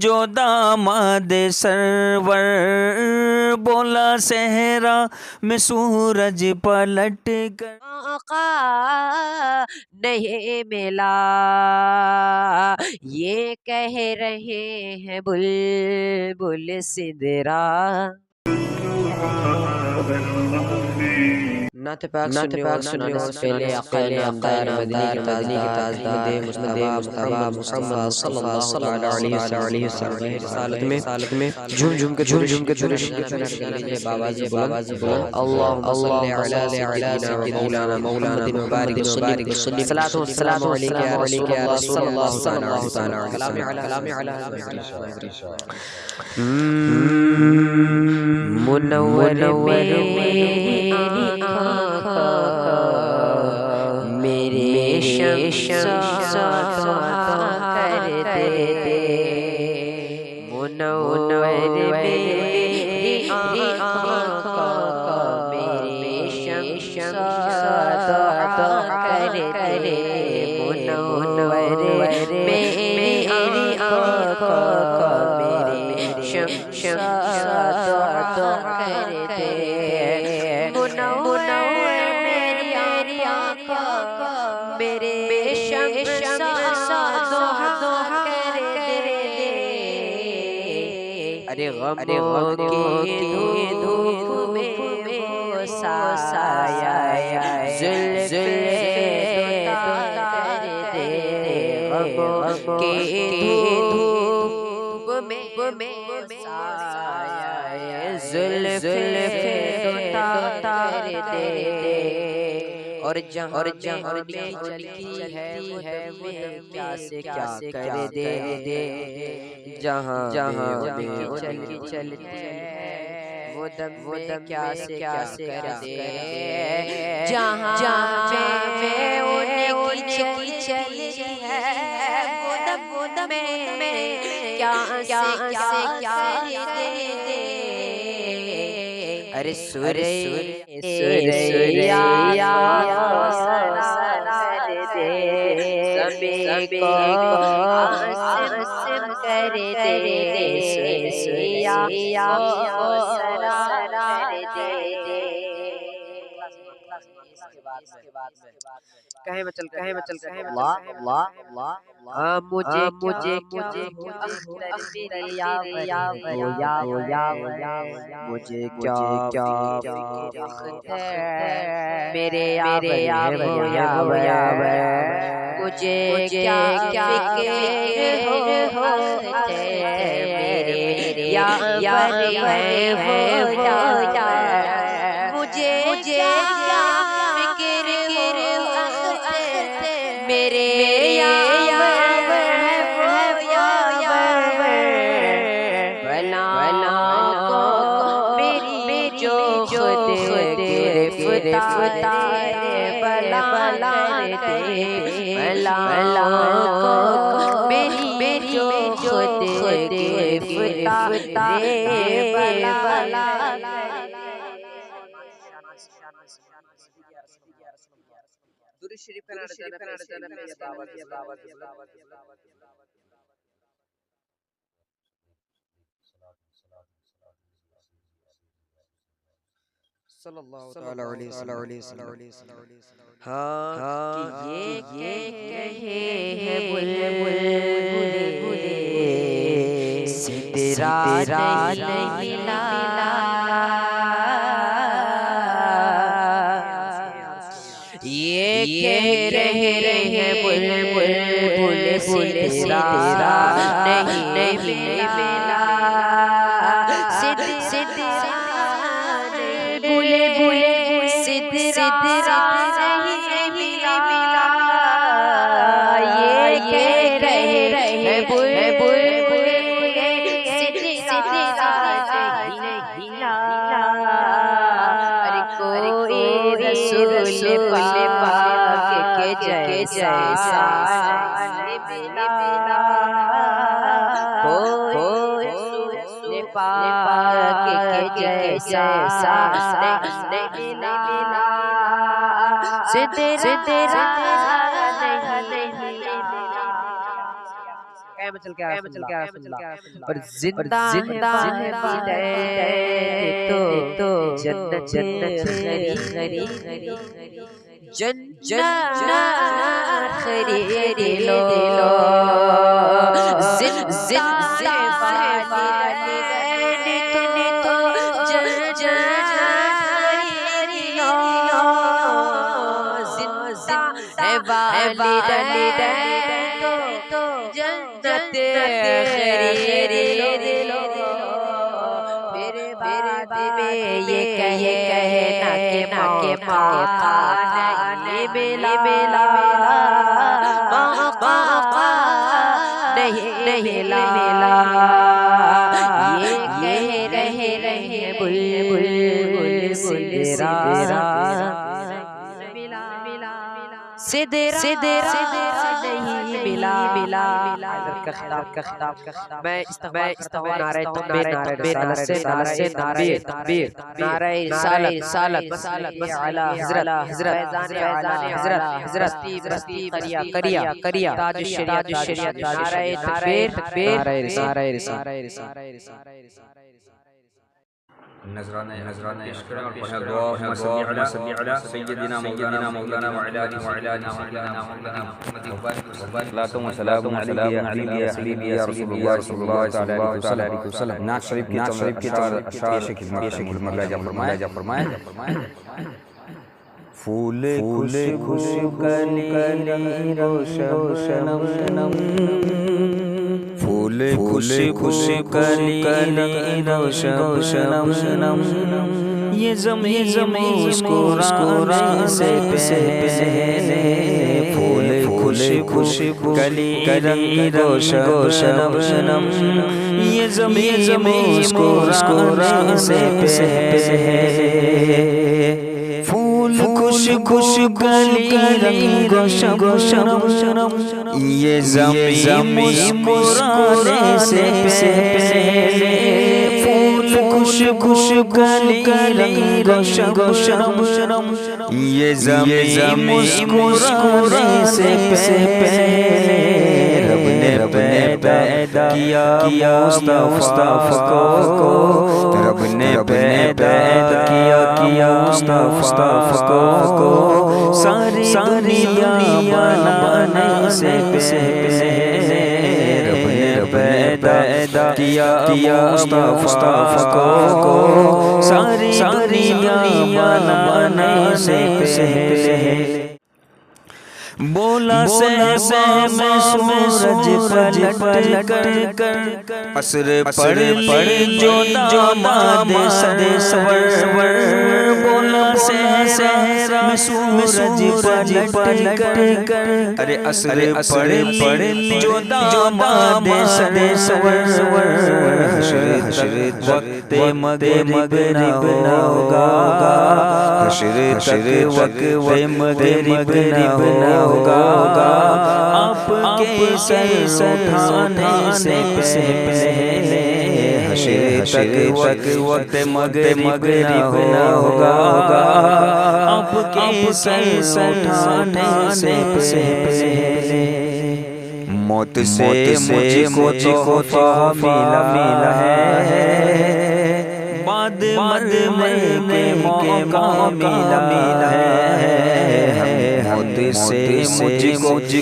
جو داماد سرور بولا صحرا میں سورج پلٹ کر آقا نہیں ملا یہ کہہ رہے ہیں بلبل سدرا۔ نعت پاک سننے اور سنانے سے پہلے آقا نامدار مدنی کے تاجدار احمد مصطفیٰ مصطفیٰ صلی اللہ علیہ وسلم کی رسالت میں جھوم جھوم کے بابا سے بلند اللہم صلی علی سیدنا و مولانا محمد مبارک وسلم صلاۃ و سلام علیک یا رسول اللہ صلی اللہ تعالی علیہ وسلم۔ منور میری آقا میرے شمس کرتے منور میری آقا میرے شمس کرتے منور میری آقا میرے شمس کرتے منور میری آقا میرے شمس ارے غموں کی دھوپ میں وہ سایہ زلف کرتے غموں کی دھوپ میں سایہ زلف کرتے اور جہاں میں چلتی ہے وہ کیا سے کیا کر دے جہاں میں چلتی ہے وہ دم کیا سے کیا کر دے جہاں میں ان کی چلی ہے وہ دم میں کیا سے کیا کر دے ارے سوریا زمین کو آسم کر دے سوریا کہیں مچل مجھے مجھے کیا میرے مجھے کیا فکر ہوتے میرے یاور ہے وہ مجھے کیا فکر ہوتے میرے یاور ہے وہ بلا کو میری جو خود گرفتار بلا کو میری جو خود گرفتار بلا درود شریف کا نعرہ صلی اللہ علیہ وسلم۔ ہاں کہ یہ کہے ہیں بلبل سدرا نہیں ملا یہ کہہ رہے ہیں بلبل سدرا نہیں ملا سدرا نہیں ملا یہ کہہ رہے ہیں بلبل سدرا نہیں ملا کوئی رسول پاک کے جیسا ملا کوئی رسول پاک کے جیسا نہیں ملا سدرا نہیں ملا اور زندہ ہے تو جنت خرید جنت خرید لو زندہ والدین تو جنت خرید لو زندہ والدین تو جنت خرید لو میرے بعد میں یہ کہنا کہ موقع نہیں ملا موقع نہیں ملا یہ کہہ رہے بلبل سدرا نہیں ملا کا خطاب میں استغفار نعرہ تکبیر نعرہ تکبیر نعرہ رسالت علی حضرت بستی کریا تاج الشریعت نعرہ تکبیر نعرہ رسالت نذرانہ پیش کریں اور پڑھیں اللہم صلی علی سیدنا مولانا وعلی آلہ مولانا محمد صلاۃ و سلام علیہ یا حبیبی یا رسول اللہ صلی اللہ علیہ وسلم نعت شریف کی اشعار پیش خدمت جا فرمائیں پھول خوش کلی روشنم پھول خوش کلی روشنم یہ زمین مسکرانے سے پہلے پھول خوش کلی روشنم یہ زمین مسکرانے سے پہلے پھول خوش کلی روشنم یہ زمین مسکرانے سے پہلے پھول خوش کلی روشنم یہ زمین مسکرانے سے پہلے رب نے پیدا کیا مصطفیٰ کو رب نے پیدا کیا مصطفیٰ کو ساری دنیا بنانے سے پہلے رب نے پیدا کیا مصطفیٰ کو ساری دنیا بنانے سے پہلے بولا میں سورج پلٹ کر عصر پڑھ جو داماد سرور بولا میں سورج پلٹ کر ارے عصر پڑھ جو داماد سرور حشر وقت مغرب نہ ہوگا حشر وقت مغرب نہ ہوگا آپ کے سر اٹھانے سے پہلے حشر تک وقت مغرب نہ ہوگا آپ کے سر اٹھانے سے پہلے موت سے مجھ کو تو ملا ہے بعد مرنے کے موقع ملا ہے موت سے مجھ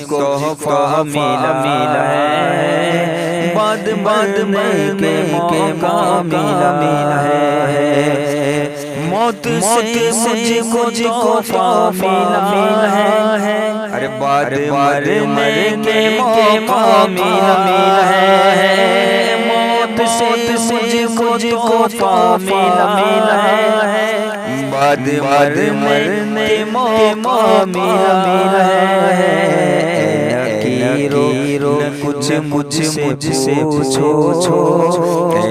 کو تحفہ ملا ہے بعد مرنے کے موقع ملا ہے موت سے مجھ کو تحفہ ملا ہے ارے بعد مرنے کے موقع ملا ہے موت سے مجھ کو تحفہ ملا ہے بعد مرنے کے موقع ملا ہے نکیرو کچھ مجھ سے پوچھو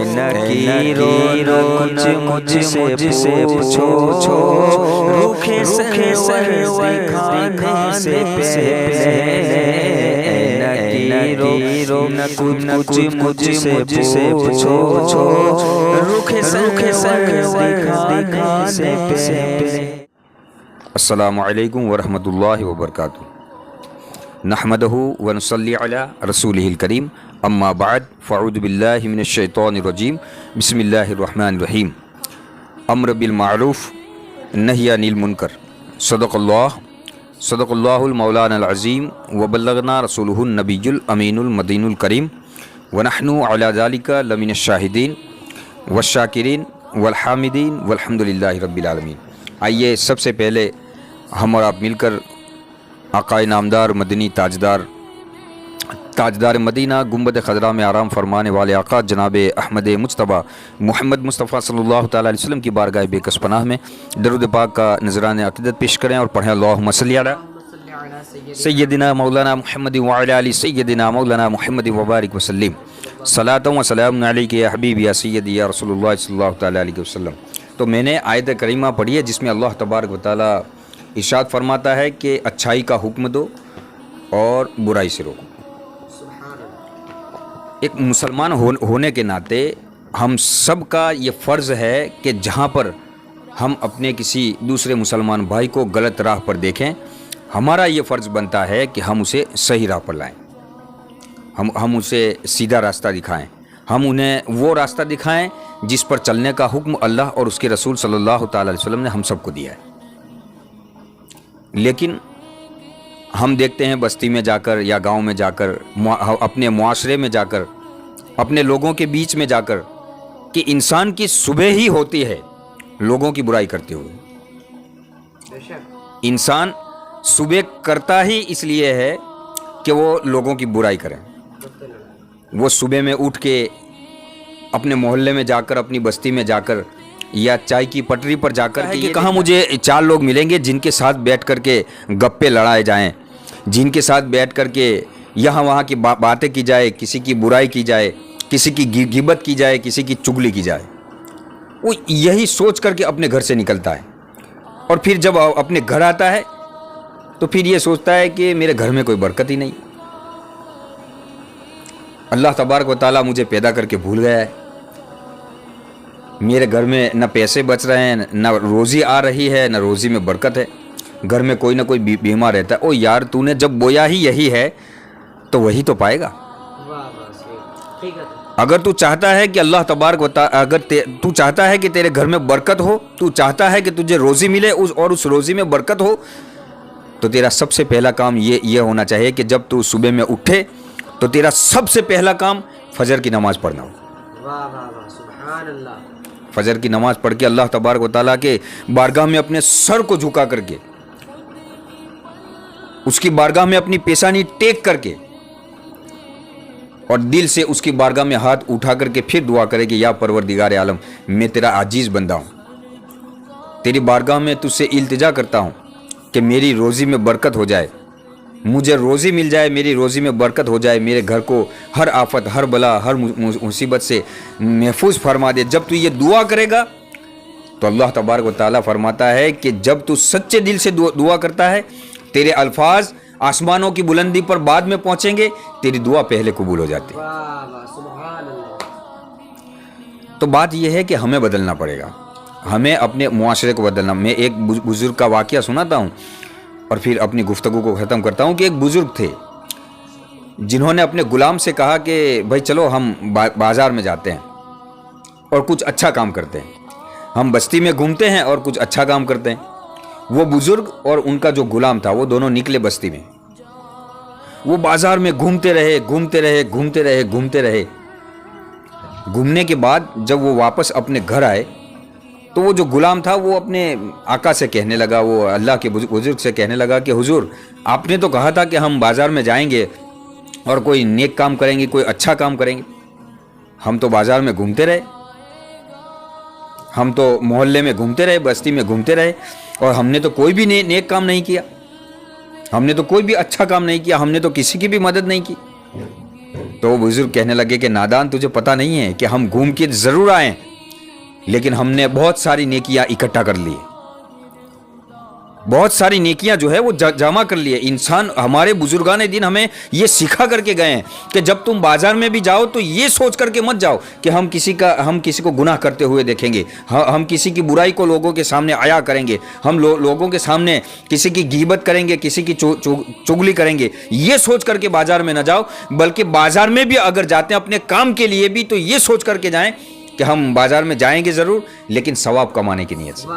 نکیرو کچھ مجھ سے پوچھو روکھے سرور کھانے سے پہلے نکیرو کچھ مجھ سے پوچھو روکھے سرور کھانے سے پہلے السلام علیکم ورحمۃ اللہ وبرکاتہ نحمدہ ونصلی علی رسولہ الکریم اما بعد فاعوذ باللہ من الشیطان الرجیم بسم اللہ الرحمن الرحیم امر بالمعروف نہی عن المنکر صدق اللہ المولانا العظیم وبلغنا رسولہ النبی الامین المدین الکریم ونحن علی ذلک لمن الشاہدین والشاکرین والحامدین والحمد للہ رب العالمین۔ آئیے سب سے پہلے ہم اور آپ مل کر آقائے نامدار مدنی تاجدار مدینہ گنبد خضرا میں آرام فرمانے والے آقا جناب احمد مجتبیٰ محمد مصطفیٰ صلی اللہ تعالیٰ علیہ وسلم کی بارگاہ بے کس پناہ میں درود پاک کا نذرانِ عقیدت پیش کریں اور پڑھیں اللہم صلی علی سیدنا مولانا محمد وعلی آل سیدنا مولانا محمد وبارک وسلم صلاۃ و سلام علیک یا حبیب یا سیدی یا رسول اللہ صلی اللہ تعالیٰ علیہ وسلم۔ تو میں نے آیت کریمہ پڑھی ہے جس میں اللہ تبارک و تعالیٰ ارشاد فرماتا ہے کہ اچھائی کا حکم دو اور برائی سے روکو۔ ایک مسلمان ہونے کے ناطے ہم سب کا یہ فرض ہے کہ جہاں پر ہم اپنے کسی دوسرے مسلمان بھائی کو غلط راہ پر دیکھیں، ہمارا یہ فرض بنتا ہے کہ ہم اسے صحیح راہ پر لائیں، ہم اسے سیدھا راستہ دکھائیں، ہم انہیں وہ راستہ دکھائیں جس پر چلنے کا حکم اللہ اور اس کے رسول صلی اللہ تعالیٰ علیہ وسلم نے ہم سب کو دیا ہے۔ لیکن ہم دیکھتے ہیں بستی میں جا کر یا گاؤں میں جا کر، اپنے معاشرے میں جا کر، اپنے لوگوں کے بیچ میں جا کر کہ انسان کی صبح ہی ہوتی ہے لوگوں کی برائی کرتے ہوئے۔ انسان صبح کرتا ہی اس لیے ہے کہ وہ لوگوں کی برائی کریں۔ وہ صبح میں اٹھ کے اپنے محلے میں جا کر، اپنی بستی میں جا کر یا چائے کی پٹری پر جا کر کہ کہاں مجھے 4 لوگ ملیں گے جن کے ساتھ بیٹھ کر کے گپے لڑائے جائیں، جن کے ساتھ بیٹھ کر کے یہاں وہاں کی باتیں کی جائے، کسی کی برائی کی جائے، کسی کی غیبت کی جائے، کسی کی چگلی کی جائے۔ وہ یہی سوچ کر کے اپنے گھر سے نکلتا ہے، اور پھر جب اپنے گھر آتا ہے تو پھر یہ سوچتا ہے کہ میرے گھر میں کوئی برکت ہی نہیں، اللہ تبارک و تعالیٰ مجھے پیدا کر کے بھول گیا ہے، میرے گھر میں نہ پیسے بچ رہے ہیں، نہ روزی آ رہی ہے، نہ روزی میں برکت ہے، گھر میں کوئی نہ کوئی بیمار رہتا ہے۔ او یار، تو نے جب بویا ہی یہی ہے تو وہی تو پائے گا۔ اگر تو چاہتا ہے کہ اللہ تبارک و تعالیٰ، اگر تو چاہتا ہے کہ تیرے گھر میں برکت ہو، تو چاہتا ہے کہ تجھے روزی ملے اور اس روزی میں برکت ہو، تو تیرا سب سے پہلا کام یہ ہونا چاہیے کہ جب تو صبح میں اٹھے تو تیرا سب سے پہلا کام فجر کی نماز پڑھنا ہو۔ فجر کی نماز پڑھ کے اللہ تبارک و تعالیٰ کے بارگاہ میں اپنے سر کو جھکا کر کے، اس کی بارگاہ میں اپنی پیشانی ٹیک کر کے، اور دل سے اس کی بارگاہ میں ہاتھ اٹھا کر کے پھر دعا کرے کہ یا پروردگار عالم، میں تیرا عاجز بندہ ہوں، تیری بارگاہ میں تجھ سے التجا کرتا ہوں کہ میری روزی میں برکت ہو جائے، مجھے روزی مل جائے، میری روزی میں برکت ہو جائے، میرے گھر کو ہر آفت، ہر بلا، ہر مصیبت سے محفوظ فرما دے۔ جب تو یہ دعا کرے گا تو اللہ تبارک و تعالیٰ فرماتا ہے کہ جب تو سچے دل سے دعا کرتا ہے، تیرے الفاظ آسمانوں کی بلندی پر بعد میں پہنچیں گے، تیری دعا پہلے قبول ہو جاتی ہے۔ تو بات یہ ہے کہ ہمیں بدلنا پڑے گا، ہمیں اپنے معاشرے کو بدلنا۔ میں ایک بزرگ کا واقعہ سناتا ہوں اور پھر اپنی گفتگو کو ختم کرتا ہوں کہ ایک بزرگ تھے جنہوں نے اپنے غلام سے کہا کہ بھائی چلو ہم بازار میں جاتے ہیں اور کچھ اچھا کام کرتے ہیں، ہم بستی میں گھومتے ہیں اور کچھ اچھا کام کرتے ہیں۔ وہ بزرگ اور ان کا جو غلام تھا وہ دونوں نکلے بستی میں، وہ بازار میں گھومتے رہے۔ گھومنے کے بعد جب وہ واپس اپنے گھر آئے تو وہ جو غلام تھا وہ اپنے آقا سے کہنے لگا، وہ اللہ کے بزرگ سے کہنے لگا کہ حضور، آپ نے تو کہا تھا کہ ہم بازار میں جائیں گے اور کوئی نیک کام کریں گے، کوئی اچھا کام کریں گے، ہم تو بازار میں گھومتے رہے، ہم تو محلے میں گھومتے رہے، بستی میں گھومتے رہے، اور ہم نے تو کوئی بھی نیک کام نہیں کیا، ہم نے تو کوئی بھی اچھا کام نہیں کیا، ہم نے تو کسی کی بھی مدد نہیں کی۔ تو وہ بزرگ کہنے لگے کہ نادان، تجھے پتہ نہیں ہے کہ ہم گھوم کے ضرور آئیں لیکن ہم نے بہت ساری نیکیاں اکٹھا کر لی، بہت ساری نیکیاں جو ہے وہ جمع کر لیے انسان. ہمارے بزرگان دین ہمیں یہ سکھا کر کے گئے ہیں کہ جب تم بازار میں بھی جاؤ تو یہ سوچ کر کے مت جاؤ کہ ہم کسی کو گناہ کرتے ہوئے دیکھیں گے, ہم کسی کی برائی کو لوگوں کے سامنے عیا کریں گے, ہم لوگوں کے سامنے کسی کی غیبت کریں گے, کسی کی چغلی کریں گے. یہ سوچ کر کے بازار میں نہ جاؤ, بلکہ بازار میں بھی اگر جاتے ہیں اپنے کام کے لیے بھی تو یہ سوچ کر کے جائیں کہ ہم بازار میں جائیں گے ضرور لیکن ثواب کمانے کی نیت سے,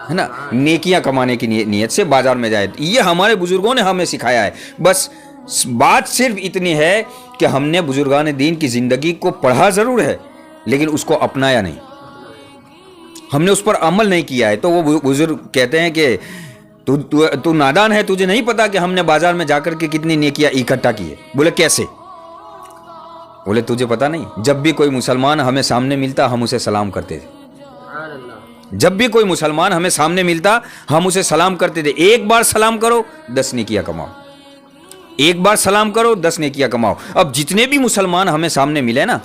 ہے نا, نیکیاں کمانے کی نیت سے بازار میں جائے. یہ ہمارے بزرگوں نے ہمیں سکھایا ہے. بس بات صرف اتنی ہے کہ ہم نے بزرگان دین کی زندگی کو پڑھا ضرور ہے لیکن اس کو اپنایا نہیں, ہم نے اس پر عمل نہیں کیا ہے. تو وہ بزرگ کہتے ہیں کہ تو نادان ہے, تجھے نہیں پتا کہ ہم نے بازار میں جا کر کے کتنی نیکیاں اکٹھا کی ہے. بولے کیسے؟ بولے تجھے پتا نہیں, جب بھی کوئی مسلمان ہمیں سامنے ملتا ہم اسے سلام کرتے تھے. جب بھی کوئی مسلمان ہمیں سامنے ملتا ہم اسے سلام کرتے تھے. ایک بار سلام کرو 10 نیکیاں کماؤ, ایک بار سلام کرو 10 نیکیاں کماؤ. اب جتنے بھی مسلمان ہمیں سامنے ملے نا,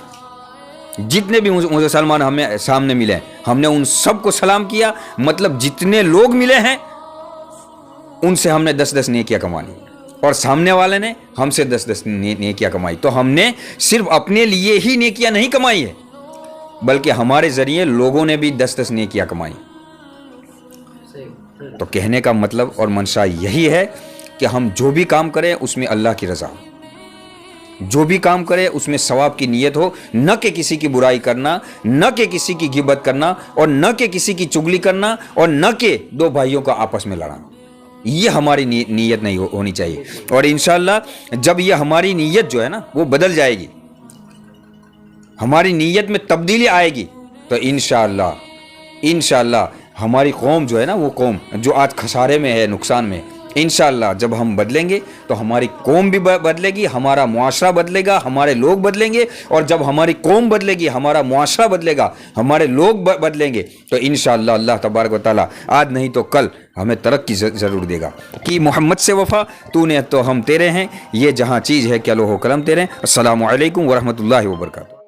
جتنے بھی مسلمان ہمیں سامنے ملے ہم نے ان سب کو سلام کیا. مطلب جتنے لوگ ملے ہیں ان سے ہم نے 10 نیکیاں کمانی اور سامنے والے نے ہم سے 10 نیکیاں کمائی. تو ہم نے صرف اپنے لیے ہی نیکیاں نہیں کمائی ہے بلکہ ہمارے ذریعے لوگوں نے بھی 10 نیکیاں کمائی. تو کہنے کا مطلب اور منشا یہی ہے کہ ہم جو بھی کام کریں اس میں اللہ کی رضا, جو بھی کام کرے اس میں ثواب کی نیت ہو, نہ کہ کسی کی برائی کرنا, نہ کہ کسی کی غیبت کرنا, اور نہ کہ کسی کی چغلی کرنا, اور نہ کہ دو بھائیوں کا آپس میں لڑانا. یہ ہماری نیت نہیں ہونی چاہیے. اور انشاءاللہ جب یہ ہماری نیت جو ہے نا وہ بدل جائے گی, ہماری نیت میں تبدیلی آئے گی, تو انشاءاللہ ہماری قوم جو ہے نا, وہ قوم جو آج خسارے میں ہے, نقصان میں, انشاءاللہ جب ہم بدلیں گے تو ہماری قوم بھی بدلے گی, ہمارا معاشرہ بدلے گا, ہمارے لوگ بدلیں گے. اور جب ہماری قوم بدلے گی, ہمارا معاشرہ بدلے گا, ہمارے لوگ بدلیں گے, تو انشاءاللہ اللہ تبارک و تعالیٰ آج نہیں تو کل ہمیں ترقی ضرور دے گا. کہ محمد سے وفا تو نے تو ہم تیرے ہیں, یہ جہاں چیز ہے کیا لوح و قلم تیرے. السلام علیکم ورحمۃ اللہ وبرکاتہ.